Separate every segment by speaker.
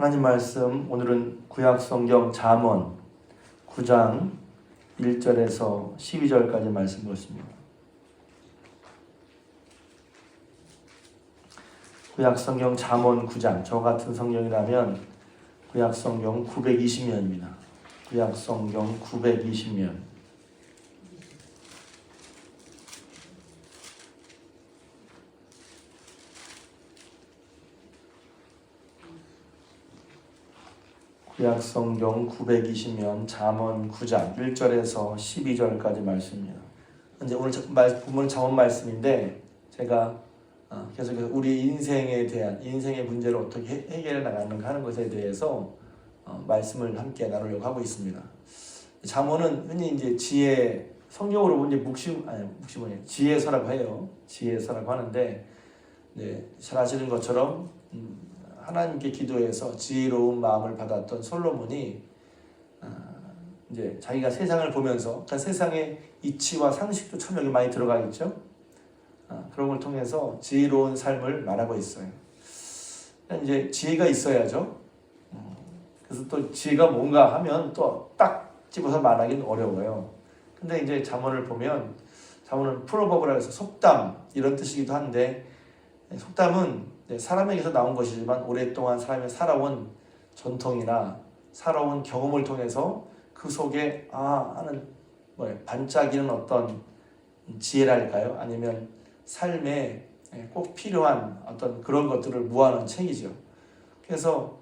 Speaker 1: 하나님 말씀 오늘은 구약성경 잠언 9장 1절에서 12절까지 말씀 보십니다. 구약성경 잠언 9장, 저 같은 성경이라면 구약성경 920면입니다. 구약성경 920면. 구약성경 920면 잠언 9장 1절에서 12절까지 말씀입니다. 이제 오늘 본문 잠언 말씀인데 제가 계속해서 우리 인생에 대한 인생의 문제를 어떻게 해결해 나가는가 하는 것에 대해서 말씀을 함께 나누려고 하고 있습니다. 잠언은 흔히 이제 지혜, 성경으로 이제 지혜서라고 해요. 지혜서라고 하는데, 네, 잘 아시는 것처럼 하나님께 기도해서 지혜로운 마음을 받았던 솔로몬이 이제 자기가 세상을 보면서, 그러니까 세상의 이치와 상식도 참 여기 많이 들어가 있죠. 그런 걸 통해서 지혜로운 삶을 말하고 있어요. 이제 지혜가 있어야죠. 그래서 또 지혜가 뭔가 하면 또 딱 집어서 말하기는 어려워요. 근데 이제 잠언을 보면, 잠언은 프로버브라 해서 속담 이런 뜻이기도 한데, 속담은 사람에게서 나온 것이지만 오랫동안 사람이 살아온 전통이나 살아온 경험을 통해서 그 속에 하는 반짝이는 어떤 지혜랄까요? 아니면 삶에 꼭 필요한 어떤 그런 것들을 모아놓은 책이죠. 그래서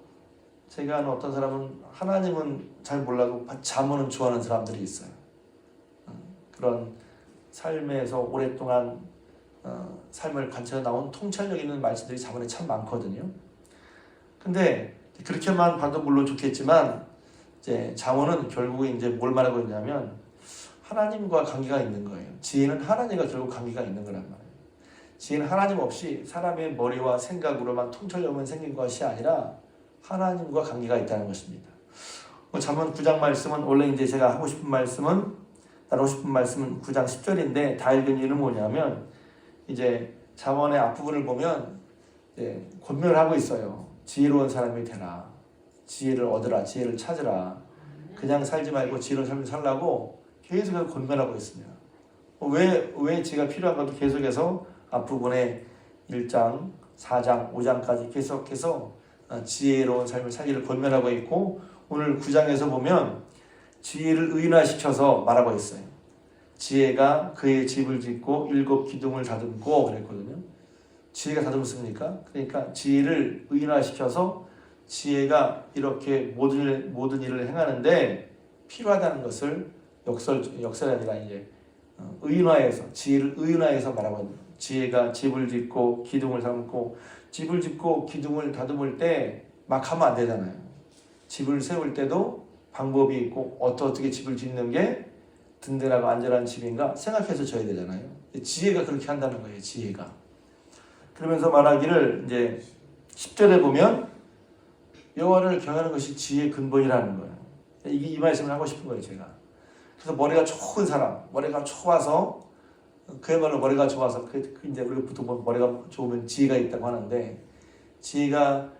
Speaker 1: 제가 아는 어떤 사람은 하나님은 잘 몰라도 잠언은 좋아하는 사람들이 있어요. 그런 삶에서 오랫동안 삶을 관찰해 나온 통찰력 있는 말씀들이 잠언에 참 많거든요. 근데 그렇게만 봐도 물론 좋겠지만 이제 잠언은 결국 이제 뭘 말하고 있냐면 하나님과 관계가 있는 거예요. 지혜는 하나님과 결국 관계가 있는 거란 말이에요. 지혜는 하나님 없이 사람의 머리와 생각으로만 통찰력만 생긴 것이 아니라 하나님과 관계가 있다는 것입니다. 잠언 9장 말씀은 원래 이제 제가 나누고 싶은 말씀은 9장 10절인데 다 읽은 이유는 뭐냐면 이제 잠언의 앞부분을 보면 권면을 하고 있어요. 지혜로운 사람이 되라. 지혜를 얻으라. 지혜를 찾으라. 그냥 살지 말고 지혜로운 삶을 살라고 계속해서 권면하고 있습니다. 왜 지혜가 필요한가도 계속해서 앞부분에 1장, 4장, 5장까지 계속해서 지혜로운 삶을 살기를 권면하고 있고, 오늘 9장에서 보면 지혜를 의인화시켜서 말하고 있어요. 지혜가 그의 집을 짓고 7 기둥을 다듬고 그랬거든요. 지혜가 다듬습니까? 그러니까 지혜를 의인화시켜서 지혜가 이렇게 모든 일을 행하는데 필요하다는 것을 역설이 아니라 이제 의인화해서, 지혜를 의인화해서 말하고 있는 거예요. 지혜가 집을 짓고 기둥을 다듬고, 집을 짓고 기둥을 다듬을 때 막 하면 안 되잖아요. 집을 세울 때도 방법이 있고 어떻게 집을 짓는 게 든든하고 안전한 집인가 생각해서 져야 되잖아요. 지혜가 그렇게 한다는 거예요. 지혜가. 그러면서 말하기를 이제 10절에 보면 여호와를 경외하는 것이 지혜의 근본이라는 거예요. 이 말씀을 하고 싶은 거예요, 제가. 그래서 머리가 좋은 사람, 머리가 좋아서, 그야말로 머리가 좋아서, 이제 우리가 보통 머리가 좋으면 지혜가 있다고 하는데, 지혜가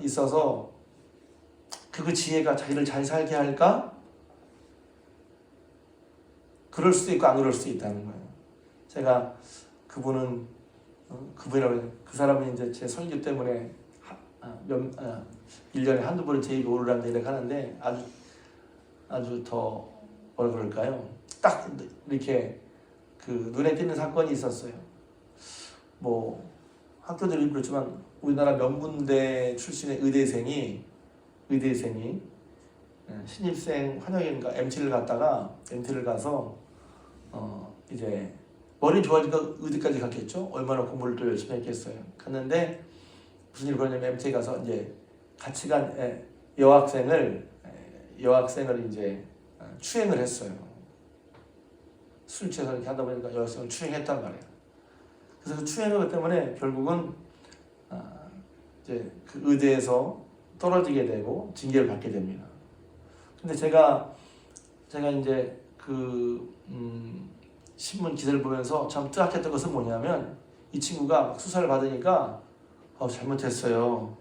Speaker 1: 있어서 그 지혜가 자기를 잘 살게 할까? 그럴 수도 있고 안 그럴 수도 있다는 거예요. 제가 그분이라고 해요. 그 사람은 이제 제 설교 때문에 1년에 한두 번은 제 입에 오르라는 얘기를 하는데 아주 더 뭐라 그럴까요? 딱 이렇게 그 눈에 띄는 사건이 있었어요. 뭐 학교들이 그렇지만 우리나라 명문대 출신의 의대생이 신입생 환영인가 MT를 가서 이제 머리 좋아지니까 의대까지 갔겠죠. 얼마나 공부를 또 열심히 했겠어요. 갔는데 무슨 일이 벌어졌냐면 MT에 가서 이제 같이 간 여학생을 이제 추행을 했어요. 술 취해서 이렇게 하다 보니까 여학생을 추행했단 말이에요. 그래서 그 추행을 때문에 결국은 이제 그 의대에서 떨어지게 되고 징계를 받게 됩니다. 근데 제가 이제 그 신문 기사를 보면서 참 뜨악했던 것은 뭐냐면 이 친구가 수사를 받으니까 잘못했어요.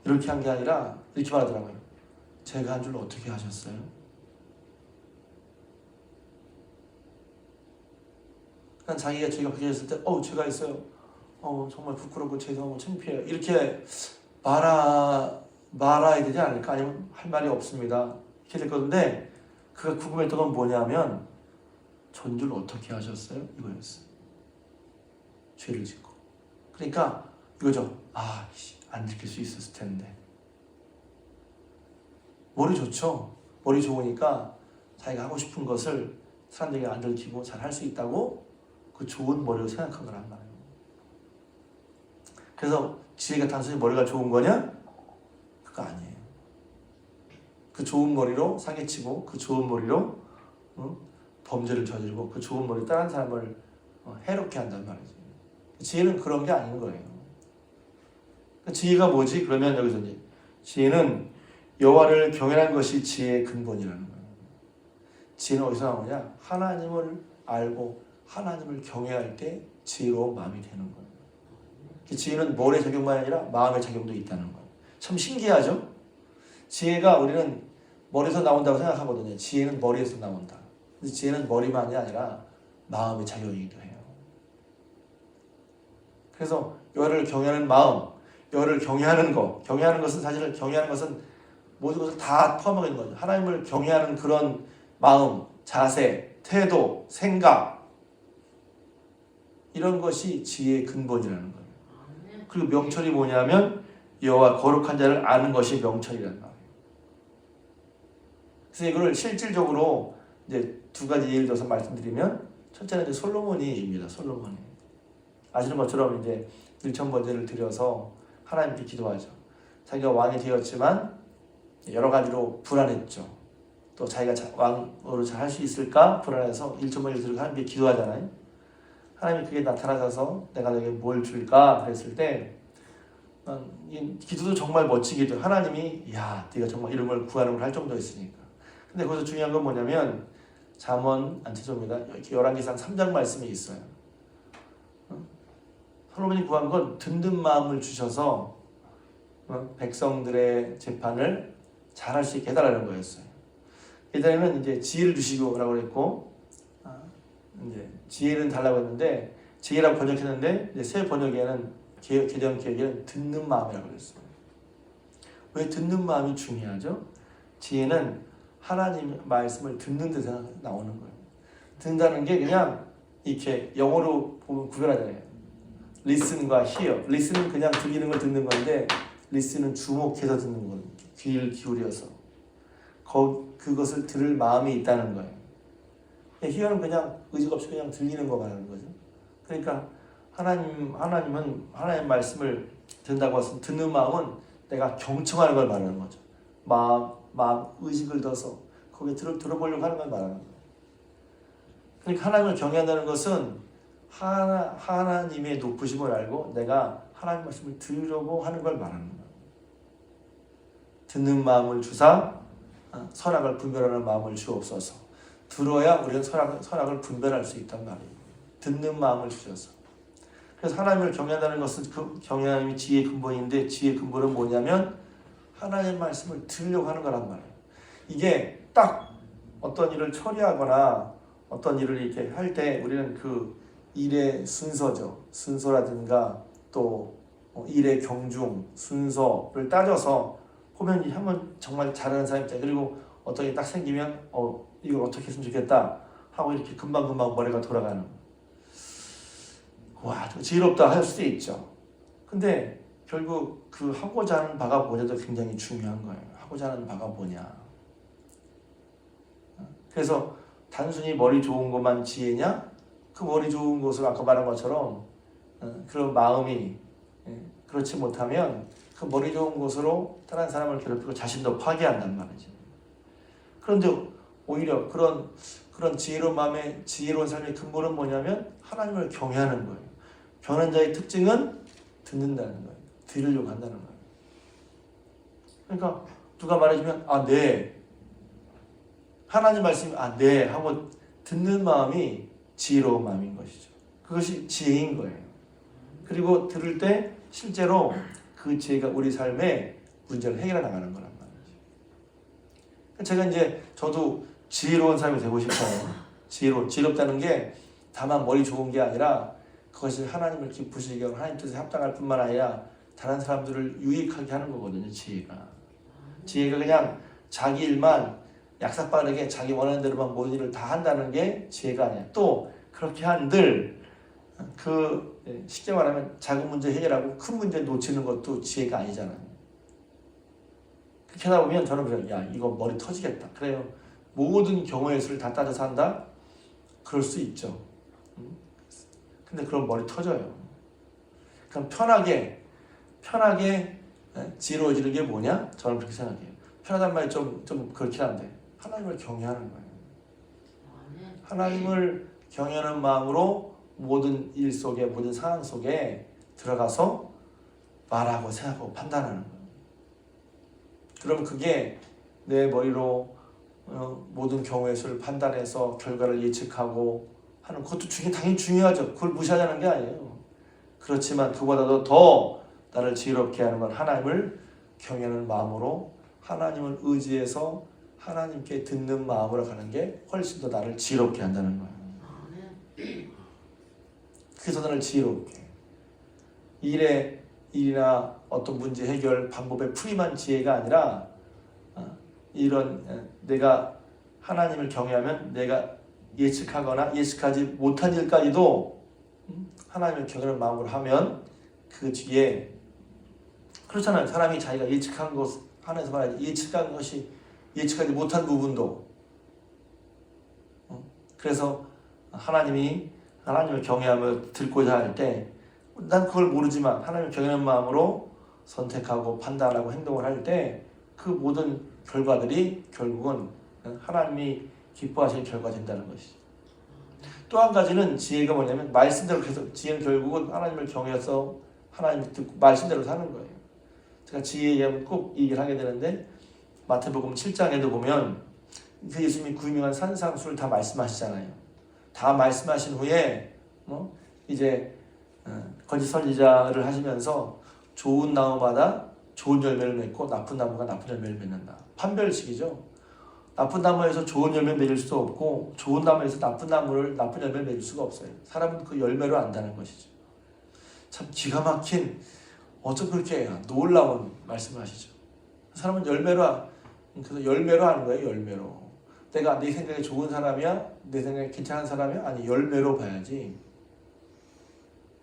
Speaker 1: 이렇게 한 게 아니라 이렇게 말하더라고요. 제가 한 줄 어떻게 하셨어요? 그러니까 자기가 죄가 밝혀졌을 때 제가 있어요. 정말 부끄럽고 죄송하고 창피해요. 이렇게 말아야 되지 않을까? 아니면 할 말이 없습니다. 이렇게 될 건데 그가 궁금했던 건 뭐냐면 전줄 어떻게 하셨어요? 이거였어요. 죄를 짓고. 그러니까 이거죠. 안 지킬 수 있었을 텐데. 머리 좋죠? 머리 좋으니까 자기가 하고 싶은 것을 사람들에게 안 들키고 잘 할 수 있다고 그 좋은 머리로 생각한 거란 말이에요. 그래서 지혜가 단순히 머리가 좋은 거냐? 그거 아니에요. 그 좋은 머리로 사기치고 그 좋은 머리로 범죄를 저지르고 그 좋은 머리 다른 사람을 해롭게 한단 말이지. 지혜는 그런 게 아닌 거예요. 지혜가 뭐지? 그러면 여기서 이제 지혜는 여호와를 경외하는 것이 지혜의 근본이라는 거예요. 지혜는 어디서 나오냐? 하나님을 알고 하나님을 경외할 때 지혜로운 마음이 되는 거예요. 지혜는 머리의 작용만 아니라 마음의 작용도 있다는 거예요. 참 신기하죠? 지혜가 우리는 머리에서 나온다고 생각하거든요. 지혜는 머리에서 나온다. 근데 지혜는 머리만이 아니라 마음의 작용이기도 해요. 그래서 여호와를 경외하는 마음, 여호와를 경외하는 것, 경외하는 것은 사실 경외하는 것은 모든 것을 다 포함하고 있는 거죠. 하나님을 경외하는 그런 마음, 자세, 태도, 생각 이런 것이 지혜의 근본이라는 거예요. 그리고 명철이 뭐냐면 여호와 거룩한 자를 아는 것이 명철이라는 말이에요. 그래서 이거를 실질적으로 이제 두 가지 예를 들어서 말씀드리면 첫째는 이제 솔로몬이입니다. 솔로몬이 아시는 것처럼 이제 일천번제를 드려서 하나님께 기도하죠. 자기가 왕이 되었지만 여러 가지로 불안했죠. 또 자기가 왕으로 잘 할 수 있을까 불안해서 일천번제를 드리고 하나님께 기도하잖아요. 하나님이 그게 나타나셔서 내가 너에게 뭘 줄까 그랬을 때 이 기도도 정말 멋지기도 해요. 하나님이 네가 정말 이런 걸 구하는 걸 할 정도였으니까. 근데 거기서 중요한 건 뭐냐면 잠언 안티조입니다. 이렇게 열왕기상 3장 말씀이 있어요. 솔로몬이 구한 건 든든 마음을 주셔서 백성들의 재판을 잘할 수 있게 해달라는 거였어요. 예전에는 이제 지혜를 주시고라고 그랬고 이제 지혜는 달라고 했는데 지혜라고 번역했는데 이제 새 번역에는 개정 기억에는 듣는 마음이라고 그랬어요. 왜 듣는 마음이 중요하죠? 지혜는 하나님 말씀을 듣는 데서 나오는 거예요. 듣는다는 게 그냥 이렇게 영어로 보면 구별하잖아요. listen과 hear. listen은 그냥 들리는 걸 듣는 건데 listen은 주목해서 듣는 거예요. 귀를 기울여서 그것을 들을 마음이 있다는 거예요. hear는 그냥 의지가 없이 그냥 들리는 거 말하는 거죠. 그러니까 하나님은 하나님의 말씀을 듣는다고 해서 듣는 마음은 내가 경청하는 걸 말하는 거죠. 마음 의식을 둬서 거기에 들어보려고 하는 걸 말하는 거예요. 그러니까 하나님을 경외한다는 것은 하나님의 높으심을 알고 내가 하나님 말씀을 들으려고 하는 걸 말하는 거예요. 듣는 마음을 주사 선악을 분별하는 마음을 주옵소서. 들어야 우리는 선악을 분별할 수 있단 말이에요. 듣는 마음을 주셔서. 그래서 하나님을 경외한다는 것은 그 경외함이 지혜의 근본인데 지혜의 근본은 뭐냐면 하나님의 말씀을 들으려고 하는 거란 말이에요. 이게 딱 어떤 일을 처리하거나 어떤 일을 이렇게 할 때 우리는 그 일의 순서죠. 순서라든가 또 일의 경중, 순서를 따져서 보면 한번 정말 잘하는 사람이 있다. 그리고 어떤 게 딱 생기면 이걸 어떻게 했으면 좋겠다 하고 이렇게 금방금방 머리가 돌아가는 거예요. 와, 지혜롭다 할 수도 있죠. 근데 결국 그 하고자 하는 바가 뭐냐도 굉장히 중요한 거예요. 하고자 하는 바가 뭐냐. 그래서 단순히 머리 좋은 것만 지혜냐? 그 머리 좋은 것을 아까 말한 것처럼 그런 마음이 그렇지 못하면 그 머리 좋은 것으로 다른 사람을 괴롭히고 자신도 파괴한단 말이죠. 그런데 오히려 그런 지혜로운 마음의 지혜로운 삶의 근본은 뭐냐면 하나님을 경외하는 거예요. 경외하는 자의 특징은 듣는다는 거예요. 들으려고 한다는 거예요. 그러니까 누가 말해주면 네. 하나님 말씀이 네 하고 듣는 마음이 지혜로운 마음인 것이죠. 그것이 지혜인 거예요. 그리고 들을 때 실제로 그 지혜가 우리 삶에 문제를 해결해 나가는 거란 말이죠. 제가 이제 저도 지혜로운 사람이 되고 싶어요. 지혜롭다는 게 다만 머리 좋은 게 아니라 그것이 하나님을 기쁘시게 하고 하나님 뜻에 합당할 뿐만 아니라 다른 사람들을 유익하게 하는 거거든요. 지혜가 그냥 자기 일만 약삭빠르게 자기 원하는 대로만 모든 일을 다 한다는 게 지혜가 아니야. 또 그렇게 한들 쉽게 말하면 작은 문제 해결하고 큰 문제 놓치는 것도 지혜가 아니잖아요. 그렇게 하다 보면 저는 그래요. 야, 이거 머리 터지겠다. 그래요. 모든 경우의 수를 다 따져서 한다? 그럴 수 있죠. 근데 그럼 머리 터져요. 그럼 편하게 지혜로워지는 게 뭐냐? 저는 그렇게 생각해요. 편하단 말이 좀 그렇긴 한데 하나님을 경외하는 거예요. 하나님을 경외하는 마음으로 모든 일 속에 모든 상황 속에 들어가서 말하고 생각하고 판단하는 거예요. 그럼 그게 내 머리로 모든 경우의 수를 판단해서 결과를 예측하고 하는 것도 당연히 중요하죠. 그걸 무시하자는 게 아니에요. 그렇지만 그보다도 더 나를 지혜롭게 하는 건 하나님을 경외하는 마음으로 하나님을 의지해서 하나님께 듣는 마음으로 가는 게 훨씬 더 나를 지혜롭게 한다는 거예요. 그래서 나를 지혜롭게 일이나 어떤 문제 해결 방법의 풀이만 지혜가 아니라 이런 내가 하나님을 경외하면 내가 예측하거나 예측하지 못한 일까지도 하나님을 경외하는 마음으로 하면 그 뒤에 그렇잖아요. 사람이 자기가 예측한 것 안에서 말하지 예측한 것이 예측하지 못한 부분도 그래서 하나님을 경외하며 듣고자 할 때 난 그걸 모르지만 하나님을 경외하는 마음으로 선택하고 판단하고 행동을 할 때 그 모든 결과들이 결국은 하나님이 기뻐하시는 결과가 된다는 것이죠. 또 한 가지는 지혜가 뭐냐면 말씀대로 계속 지혜는 결국은 하나님을 경외해서 하나님 듣고 말씀대로 사는 거예요. 제가 지혜 얘기하면 꼭 이 얘기를 하게 되는데 마태복음 7장에도 보면 예수님이 구유명한 산상수를 다 말씀하시잖아요. 다 말씀하신 후에 이제 거짓 선지자를 하시면서 좋은 나무마다 좋은 열매를 맺고 나쁜 나무가 나쁜 열매를 맺는다. 판별식이죠. 나쁜 나무에서 좋은 열매 맺을 수 없고 좋은 나무에서 나쁜 열매를 맺을 수가 없어요. 사람은 그 열매로 안다는 것이죠. 참 기가 막힌 어쩜 그렇게 놀라운 말씀을 하시죠. 사람은 그래서 열매로 하는 거예요. 열매로. 내가 내 생각에 좋은 사람이야? 내 생각에 괜찮은 사람이야? 아니 열매로 봐야지.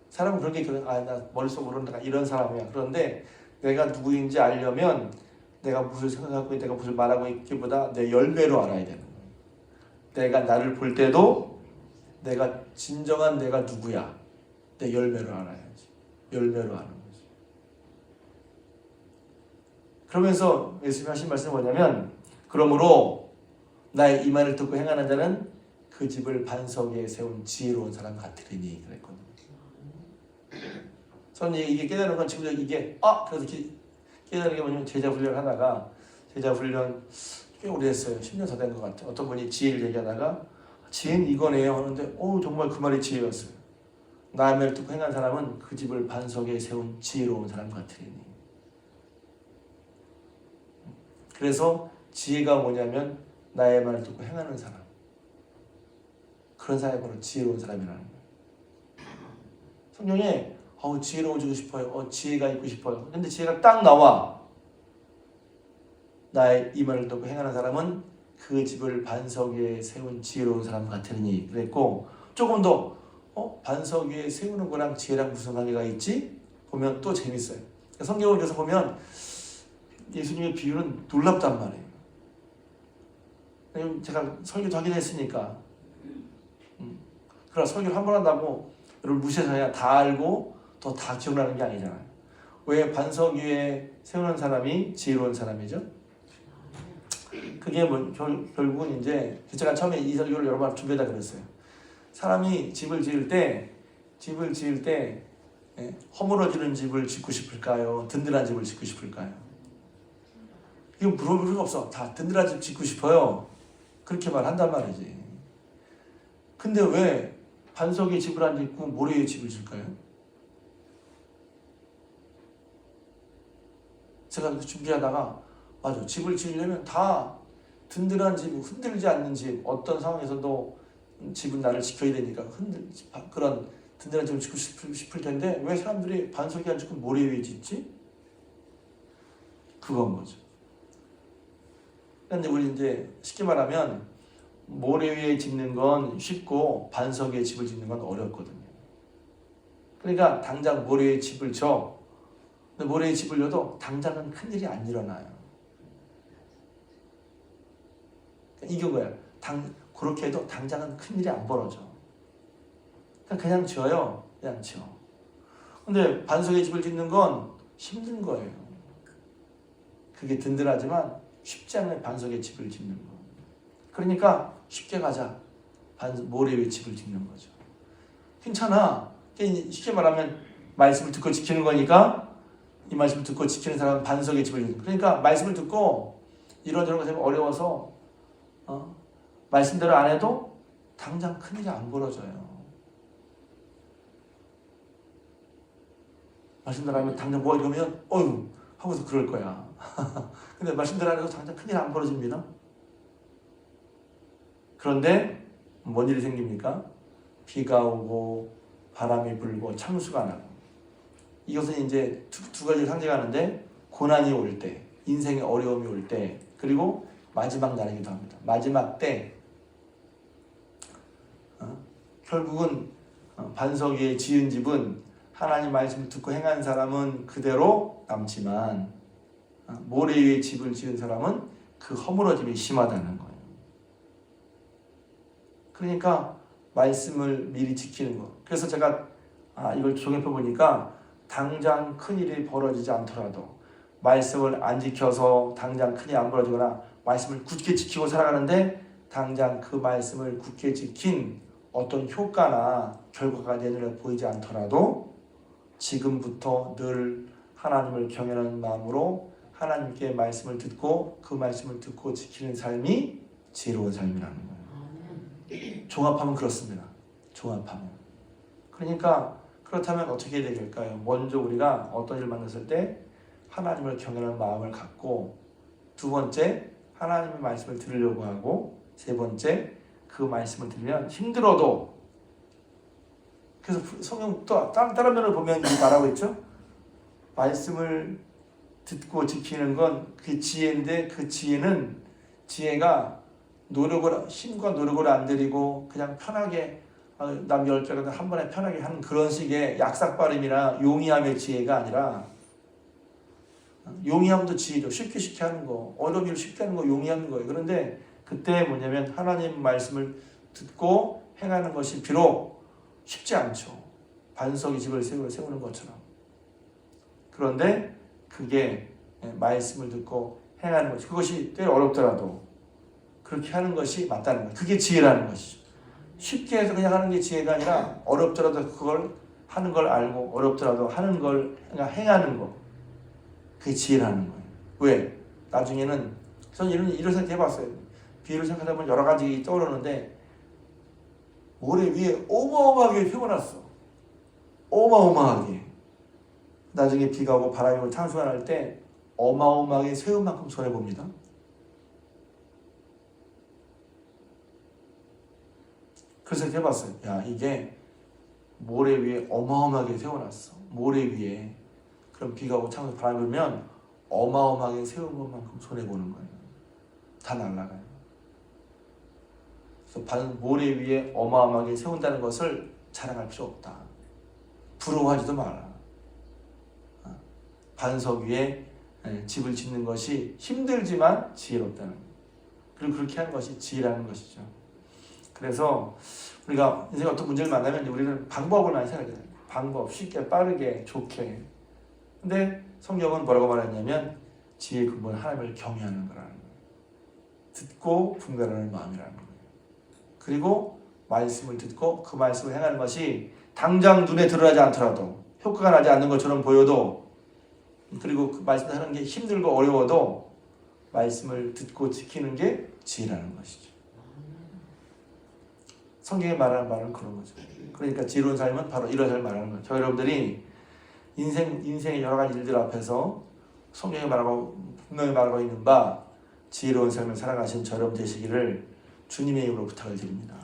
Speaker 1: 사람은 그런 게 있거든. 나 머릿속으로는 내가 이런 사람이야. 그런데 내가 누구인지 알려면 내가 무엇을 생각하고 내가 무엇을 말하고 있기보다 내 열매로 알아야 되는 거예요. 내가 나를 볼 때도 내가 진정한 내가 누구야. 내 열매로 알아야지. 열매로 아는 거지. 그러면서 예수님이 하신 말씀이 뭐냐면 그러므로 나의 이 말을 듣고 행하는 자는 그 집을 반석 위에 세운 지혜로운 사람 같으리니 그랬거든요. 저는 이게 깨달은 건 지금 이게 그래서 깨달은 게 뭐냐면 제자 훈련 하다가 제자 훈련 꽤 오래됐어요. 10년 더 된 것 같아요. 어떤 분이 지혜를 얘기하다가 지혜는 이거네요 하는데 정말 그 말이 지혜였어요. 나의 말을 듣고 행한 사람은 그 집을 반석에 세운 지혜로운 사람 같으리니. 그래서 지혜가 뭐냐면 나의 말을 듣고 행하는 사람. 그런 사람이 바로 지혜로운 사람이라는 거예요. 성경에 지혜로워지고 싶어요. 지혜가 있고 싶어요. 근데 지혜가 딱 나와. 나의 이 말을 듣고 행하는 사람은 그 집을 반석 위에 세운 지혜로운 사람 같으니 그랬고 조금 더 반석 위에 세우는 거랑 지혜랑 무슨 관계가 있지? 보면 또 재밌어요. 성경을 그래서 보면 예수님의 비유는 놀랍단 말이에요. 제가 설교도 하긴 했으니까 그러나 설교를 한 번 한다고 여러분 무시해서 그냥 다 알고 또 다 기억나는 게 아니잖아요. 왜 반석 위에 세우는 사람이 지혜로운 사람이죠? 그게 결국은 이제 제가 처음에 이 설교를 여러 번 준비하다 그랬어요. 사람이 집을 지을 때 허물어지는 집을 짓고 싶을까요? 든든한 집을 짓고 싶을까요? 이거 물어볼 필요가 없어. 다 든든한 집 짓고 싶어요. 그렇게 말한단 말이지. 근데 왜 반석에 집을 안 짓고 모래에 집을 질까요? 제가 준비하다가 맞아, 집을 지으려면 다 든든한 집, 흔들리지 않는 집, 어떤 상황에서도 집은 나를 지켜야 되니까 그런 든든한 집을 짓고 싶을 텐데 왜 사람들이 반석이 안 짓고 모래 위에 짓지? 그건 거죠. 그런데 우리 이제 쉽게 말하면 모래 위에 짓는 건 쉽고 반석 위에 집을 짓는 건 어렵거든요. 그러니까 당장 모래 위에 집을 져. 근데 모래 위에 집을 져도 당장은 큰일이 안 일어나요. 이게 거예요. 그렇게 해도 당장은 큰일이 안 벌어져. 그냥 지어요. 그냥 지어. 근데 반석의 집을 짓는 건 힘든 거예요. 그게 든든하지만 쉽지 않은 반석의 집을 짓는 거. 그러니까 쉽게 가자. 모래 위에 집을 짓는 거죠. 괜찮아. 쉽게 말하면 말씀을 듣고 지키는 거니까 이 말씀을 듣고 지키는 사람은 반석의 집을 짓는 거예요. 그러니까 말씀을 듣고 이런저런 것이 어려워서 말씀대로 안 해도 당장 큰일이 안 벌어져요. 말씀대로 하면 당장 뭐 이러면 어휴 하고서 그럴 거야. 근데 말씀대로 안 해도 당장 큰일 안 벌어집니다. 그런데 뭔 일이 생깁니까? 비가 오고 바람이 불고 창수가 나고 이것은 이제 두 가지를 상징하는데 고난이 올 때, 인생의 어려움이 올 때, 그리고 마지막 날이기도 합니다. 마지막 때 결국은 반석 위에 지은 집은 하나님 말씀을 듣고 행한 사람은 그대로 남지만 모래 위에 집을 지은 사람은 그 허물어짐이 심하다는 거예요. 그러니까 말씀을 미리 지키는 거. 그래서 제가 이걸 종합해 보니까 당장 큰일이 벌어지지 않더라도 말씀을 안 지켜서 당장 큰일이 안 벌어지거나 말씀을 굳게 지키고 살아가는데 당장 그 말씀을 굳게 지킨 어떤 효과나 결과가 내 눈에 보이지 않더라도 지금부터 늘 하나님을 경외하는 마음으로 하나님께 말씀을 듣고 그 말씀을 듣고 지키는 삶이 지혜로운 삶이라는 거예요. 종합하면 그렇습니다. 종합하면. 그러니까 그렇다면 어떻게 해야 될까요? 먼저 우리가 어떤 일을 만났을 때 하나님을 경외하는 마음을 갖고 두 번째 하나님의 말씀을 들으려고 하고 세 번째 그 말씀을 들으면 힘들어도 그래서 성경 또 다른 면을 보면 말하고 있죠. 말씀을 듣고 지키는 건 그 지혜인데 그 지혜가 힘과 노력을 안 들이고 그냥 편하게 남 10개가 한 번에 편하게 하는 그런 식의 약삭빠름이나 용이함의 지혜가 아니라 용이함도 지혜죠. 쉽게 하는 거, 어려운 일을 쉽게 하는 거 용이하는 거예요. 그런데 그때 뭐냐면 하나님 말씀을 듣고 행하는 것이 비록 쉽지 않죠. 반석이 집을 세우는 것처럼. 그런데 그게 말씀을 듣고 행하는 것, 그것이 꽤 어렵더라도 그렇게 하는 것이 맞다는 거예요. 그게 지혜라는 것이죠. 쉽게 해서 그냥 하는 게 지혜가 아니라 어렵더라도 그걸 하는 걸 알고 어렵더라도 하는 걸 그냥 행하는 거, 그게 지혜라는 거예요. 왜? 나중에는 저는 이런 생각 해봤어요. 비유를 생각하다 보면 여러 가지 떠오르는데 모래 위에 어마어마하게 세워놨어. 어마어마하게. 나중에 비가 오고 바람이 오고 창수가 날 때 어마어마하게 세운 만큼 손해봅니다. 그래서 이렇게 해봤어요. 야, 이게 모래 위에 어마어마하게 세워놨어. 모래 위에. 그럼 비가 오고 창수 바람이 불면 어마어마하게 세운 것만큼 손해보는 거예요. 다 날아가요. 그래서 모래 위에 어마어마하게 세운다는 것을 자랑할 필요 없다. 부러워하지도 마라. 반석 위에 집을 짓는 것이 힘들지만 지혜롭다는 거예요. 그리고 그렇게 하는 것이 지혜라는 것이죠. 그래서 우리가 인생에 어떤 문제를 만나면 우리는 방법을 많이 생각해요. 방법, 쉽게, 빠르게, 좋게. 근데 성경은 뭐라고 말했냐면 지혜의 근본은 하나님을 경외하는 거라는 거예요. 듣고 분별하는 마음이라는 거예요. 그리고 말씀을 듣고 그 말씀을 행하는 것이 당장 눈에 드러나지 않더라도 효과가 나지 않는 것처럼 보여도 그리고 그 말씀을 하는 게 힘들고 어려워도 말씀을 듣고 지키는 게 지혜라는 것이죠. 성경에 말하는 말은 그런 거죠. 그러니까 지혜로운 삶은 바로 이런 삶을 말하는 거죠. 여러분들이 인생의 여러 가지 일들 앞에서 성경에 말하고 분명히 말하고 있는 바 지혜로운 삶을 살아가신 저렴 되시기를 주님의 이름으로 부탁을 드립니다.